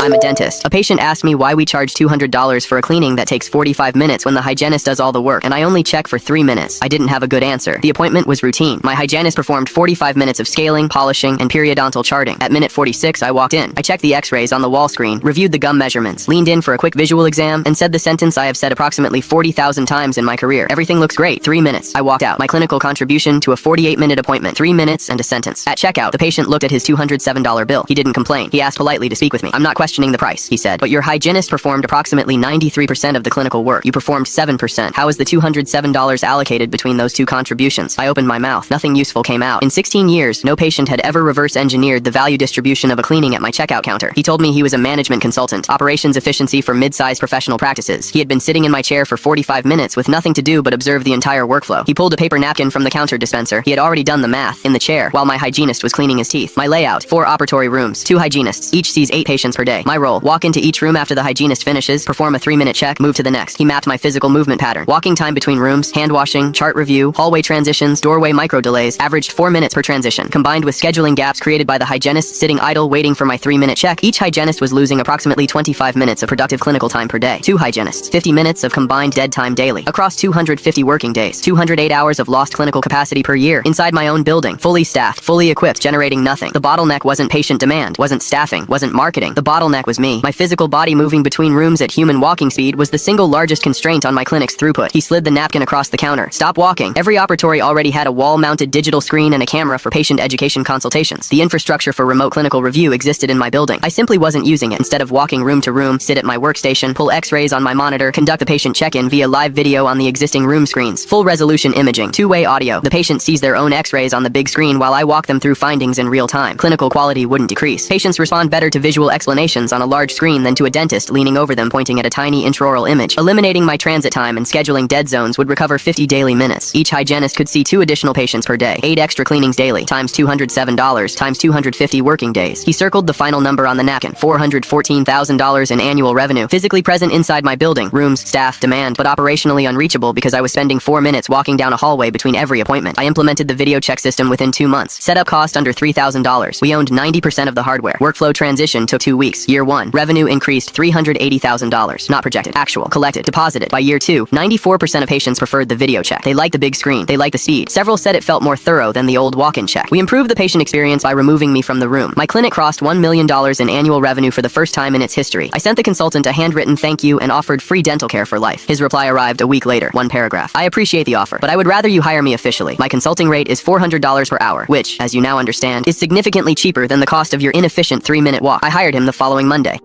I'm a dentist. A patient asked me why we charge $200 for a cleaning that takes 45 minutes when the hygienist does all the work and I only check for 3 minutes. I didn't have a good answer. The appointment was routine. My hygienist performed 45 minutes of scaling, polishing, and periodontal charting. At minute 46, I walked in. I checked the x-rays on the wall screen, reviewed the gum measurements, leaned in for a quick visual exam, and said the sentence I have said approximately 40,000 times in my career. Everything looks great. 3 minutes. I walked out. My clinical contribution to a 48-minute appointment. 3 minutes and a sentence. At checkout, the patient looked at his $207 bill. He didn't complain. He asked politely to speak with me. I'm not questioning the price, he said, but your hygienist performed approximately 93% of the clinical work. You performed 7%. How is the $207 allocated between those two contributions? I opened my mouth. Nothing useful came out. In 16 years, no patient had ever reverse engineered the value distribution of a cleaning at my checkout counter. He told me he was a management consultant, operations efficiency for mid-sized professional practices. He had been sitting in my chair for 45 minutes with nothing to do but observe the entire workflow. He pulled a paper napkin from the counter dispenser. He had already done the math in the chair while my hygienist was cleaning his teeth. My layout: 4 operatory rooms, 2 hygienists. Each sees 8 patients per day. My role: walk into each room after the hygienist finishes, perform a 3-minute check, move to the next. He mapped my physical movement pattern. Walking time between rooms, hand washing, chart review, hallway transitions, doorway micro delays, averaged 4 minutes per transition. Combined with scheduling gaps created by the hygienist sitting idle waiting for my 3-minute check, each hygienist was losing approximately 25 minutes of productive clinical time per day. 2 hygienists, 50 minutes of combined dead time daily. Across 250 working days, 208 hours of lost clinical capacity per year. Inside my own building, fully staffed, fully equipped, generating nothing. The bottleneck wasn't patient demand, wasn't staffing, wasn't marketing. The bottleneck was me. My physical body moving between rooms at human walking speed was the single largest constraint on my clinic's throughput. He slid the napkin across the counter. Stop walking. Every operatory already had a wall-mounted digital screen and a camera for patient education consultations. The infrastructure for remote clinical review existed in my building. I simply wasn't using it. Instead of walking room to room, sit at my workstation, pull x-rays on my monitor, conduct a patient check-in via live video on the existing room screens. Full resolution imaging, 2-way audio. The patient sees their own x-rays on the big screen while I walk them through findings in real time. Clinical quality wouldn't decrease. Patients respond better to visual explanations on a large screen than to a dentist leaning over them pointing at a tiny intraoral image. Eliminating my transit time and scheduling dead zones would recover 50 daily minutes. Each hygienist could see 2 additional patients per day. 8 extra cleanings daily, times $207, times 250 working days. He circled the final number on the napkin: $414,000 in annual revenue. Physically present inside my building, rooms, staff, demand, but operationally unreachable because I was spending 4 minutes walking down a hallway between every appointment. I implemented the video check system within 2 months. Setup cost under $3,000. We owned 90% of the hardware. Workflow transition took 2 weeks. Year 1, revenue increased $380,000. Not projected. Actual. Collected. Deposited. By year 2, 94% of patients preferred the video check. They liked the big screen. They liked the speed. Several said it felt more thorough than the old walk-in check. We improved the patient experience by removing me from the room. My clinic crossed $1 million in annual revenue for the first time in its history. I sent the consultant a handwritten thank you and offered free dental care for life. His reply arrived a week later. 1 paragraph. I appreciate the offer, but I would rather you hire me officially. My consulting rate is $400 per hour, which, as you now understand, is significantly cheaper than the cost of your inefficient 3-minute walk. I hired him the following Monday.